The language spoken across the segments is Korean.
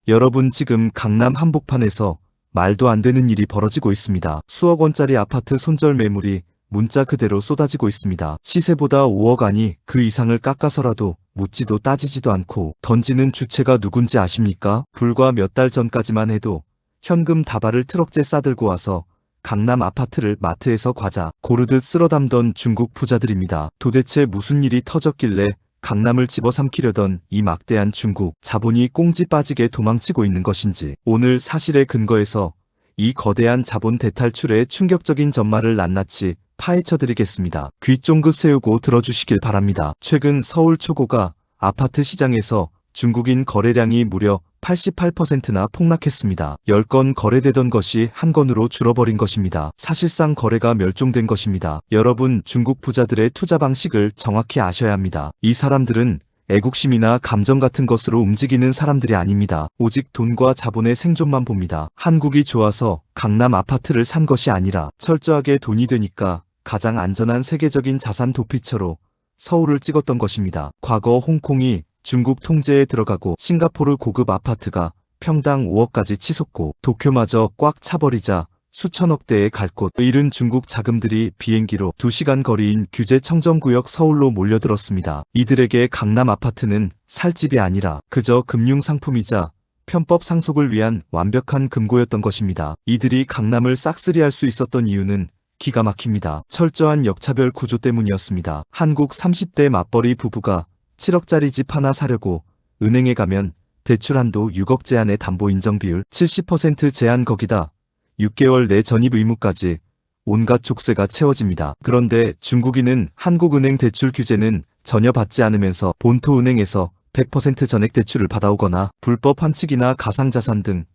여러분, 지금 강남 한복판에서 말도 안 되는 일이 벌어지고 있습니다. 수억 원짜리 아파트 손절 매물이 문자 그대로 쏟아지고 있습니다. 시세보다 5억 아니 그 이상을 깎아서라도 묻지도 따지지도 않고 던지는 주체가 누군지 아십니까? 불과 몇 달 전까지만 해도 현금 다발을 트럭째 싸들고 와서 강남 아파트를 마트에서 과자 고르듯 쓸어 담던 중국 부자들입니다. 도대체 무슨 일이 터졌길래 강남을 집어삼키려던 이 막대한 중국 자본이 꽁지 빠지게 도망치고 있는 것인지, 오늘 사실에 근거해서 이 거대한 자본 대탈출의 충격적인 전말을 낱낱이 파헤쳐드리겠습니다. 귀 쫑긋 세우고 들어주시길 바랍니다. 최근 서울 초고가 아파트 시장에서 중국인 거래량이 무려 88%나 폭락했습니다. 10건 거래되던 것이 한 건으로 줄어버린 것입니다. 사실상 거래가 멸종된 것입니다. 여러분, 중국 부자들의 투자 방식을 정확히 아셔야 합니다. 이 사람들은 애국심이나 감정 같은 것으로 움직이는 사람들이 아닙니다. 오직 돈과 자본의 생존만 봅니다. 한국이 좋아서 강남 아파트를 산 것이 아니라 철저하게 돈이 되니까 가장 안전한 세계적인 자산 도피처로 서울을 찍었던 것입니다. 과거 홍콩이 중국 통제에 들어가고 싱가포르 고급 아파트가 평당 5억까지 치솟고 도쿄마저 꽉 차버리자 수천억 대의 갈 곳 잃은 중국 자금들이 비행기로 2시간 거리인 규제 청정구역 서울로 몰려들었습니다. 이들에게 강남 아파트는 살 집이 아니라 그저 금융상품이자 편법 상속을 위한 완벽한 금고였던 것입니다. 이들이 강남을 싹쓸이할 수 있었던 이유는 기가 막힙니다. 철저한 역차별 구조 때문이었습니다. 한국 30대 맞벌이 부부가 7억짜리 집 하나 사려고 은행에 가면 대출 한도 6억 제한의 담보 인정 비율 70% 제한, 거기다 6개월 내 전입 의무까지 온갖 족쇄가 채워집니다. 그런데 중국인은 한국은행 대출 규제는 전혀 받지 않으면서 본토은행에서 100% 전액 대출을 받아오거나 불법 환칙이나 가상자산 등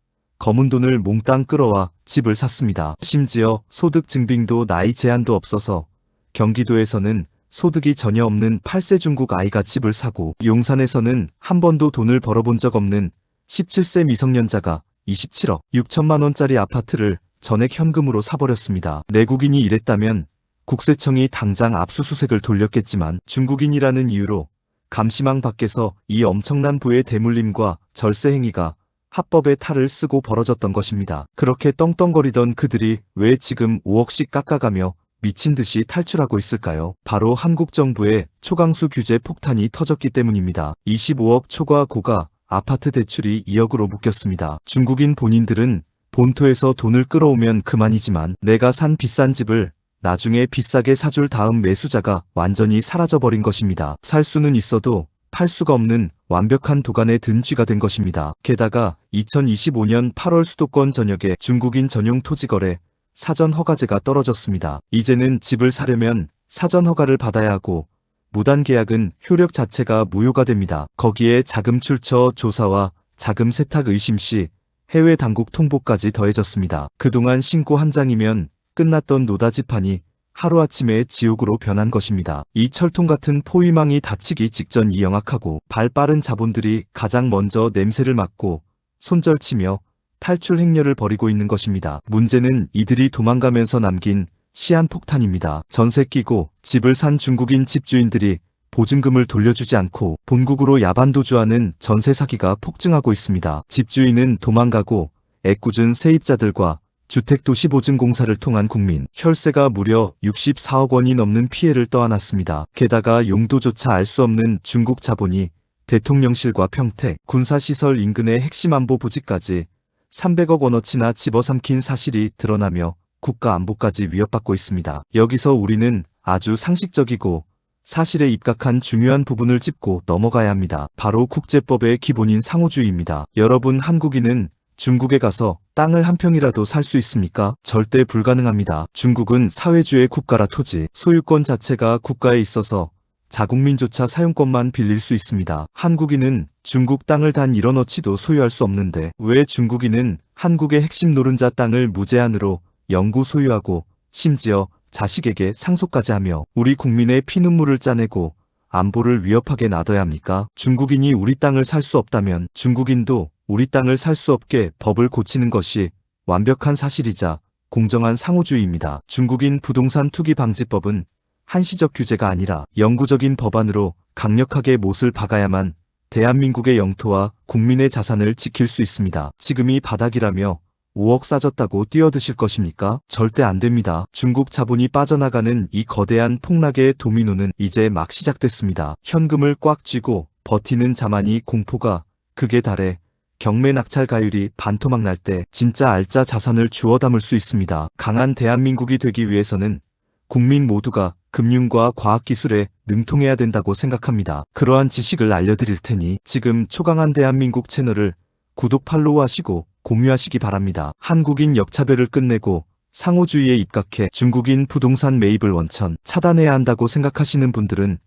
검은 돈을 몽땅 끌어와 집을 샀습니다. 심지어 소득 증빙도 나이 제한도 없어서 경기도에서는 소득이 전혀 없는 8세 중국 아이가 집을 사고, 용산에서는 한 번도 돈을 벌어본 적 없는 17세 미성년자가 27억 6천만 원짜리 아파트를 전액 현금으로 사버렸습니다. 내국인이 이랬다면 국세청이 당장 압수수색을 돌렸겠지만 중국인이라는 이유로 감시망 밖에서 이 엄청난 부의 대물림과 절세 행위가 합법의 탈을 쓰고 벌어졌던 것입니다. 그렇게 떵떵거리던 그들이 왜 지금 5억씩 깎아가며 미친 듯이 탈출하고 있을까요? 바로 한국 정부의 초강수 규제 폭탄이 터졌기 때문입니다. 25억 초과 고가 아파트 대출이 2억으로 묶였습니다. 중국인 본인들은 본토에서 돈을 끌어오면 그만이지만 내가 산 비싼 집을 나중에 비싸게 사줄 다음 매수자가 완전히 사라져버린 것입니다. 살 수는 있어도 팔 수가 없는 완벽한 도간에 든 쥐가 된 것입니다. 게다가 2025년 8월 수도권 전역에 중국인 전용 토지거래 사전 허가제가 떨어졌습니다. 이제는 집을 사려면 사전 허가를 받아야 하고 무단 계약은 효력 자체가 무효가 됩니다. 거기에 자금 출처 조사와 자금 세탁 의심 시 해외 당국 통보까지 더해졌습니다. 그동안 신고 한 장이면 끝났던 노다지판이 하루아침에 지옥으로 변한 것입니다. 이 철통 같은 포위망이 닫히기 직전 이 영악하고 발 빠른 자본들이 가장 먼저 냄새를 맡고 손절치며 탈출 행렬을 벌이고 있는 것입니다. 문제는 이들이 도망가면서 남긴 시한폭탄입니다. 전세 끼고 집을 산 중국인 집주인들이 보증금을 돌려주지 않고 본국으로 야반도주하는 전세 사기가 폭증하고 있습니다. 집주인은 도망가고 애꿎은 세입자들과 주택도시보증공사를 통한 국민 혈세가 무려 64억 원이 넘는 피해를 떠안았습니다. 게다가 용도조차 알 수 없는 중국 자본이 대통령실과 평택, 군사시설 인근의 핵심 안보 부지까지 300억 원어치나 집어삼킨 사실이 드러나며 국가 안보까지 위협받고 있습니다. 여기서 우리는 아주 상식적이고 사실에 입각한 중요한 부분을 짚고 넘어가야 합니다. 바로 국제법의 기본인 상호주의입니다. 여러분, 한국인은 중국에 가서 땅을 한 평이라도 살 수 있습니까? 절대 불가능합니다. 중국은 사회주의 국가라 토지, 소유권 자체가 국가에 있어서 자국민조차 사용권만 빌릴 수 있습니다. 한국인은 중국 땅을 단 1원어치도 소유할 수 없는데 왜 중국인은 한국의 핵심 노른자 땅을 무제한으로 영구 소유하고 심지어 자식에게 상속까지 하며 우리 국민의 피눈물을 짜내고 안보를 위협하게 놔둬야 합니까? 중국인이 우리 땅을 살 수 없다면 중국인도 우리 땅을 살 수 없게 법을 고치는 것이 완벽한 사실이자 공정한 상호주의입니다. 중국인 부동산 투기 방지법은 한시적 규제가 아니라 영구적인 법안으로 강력하게 못을 박아야만 대한민국의 영토와 국민의 자산을 지킬 수 있습니다. 지금이 바닥이라며 5억 싸졌다고 뛰어드실 것입니까? 절대 안 됩니다. 중국 자본이 빠져나가는 이 거대한 폭락의 도미노는 이제 막 시작됐습니다. 현금을 꽉 쥐고 버티는 자만이 공포가 극에 달해 경매 낙찰 가율이 반토막 날 때 진짜 알짜 자산을 주워 담을 수 있습니다. 강한 대한민국이 되기 위해서는 국민 모두가 금융과 과학기술에 능통해야 된다고 생각합니다. 그러한 지식을 알려드릴 테니 지금 초강한 대한민국 채널을 구독 팔로우하시고 공유하시기 바랍니다. 한국인 역차별을 끝내고 상호주의에 입각해 중국인 부동산 매입을 원천 차단해야 한다고 생각하시는 분들은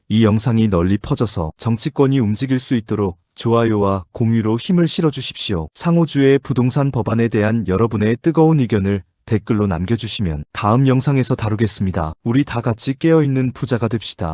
이 영상이 널리 퍼져서 정치권이 움직일 수 있도록 좋아요와 공유로 힘을 실어주십시오. 상호주의 부동산 법안에 대한 여러분의 뜨거운 의견을 댓글로 남겨주시면 다음 영상에서 다루겠습니다. 우리 다 같이 깨어있는 부자가 됩시다.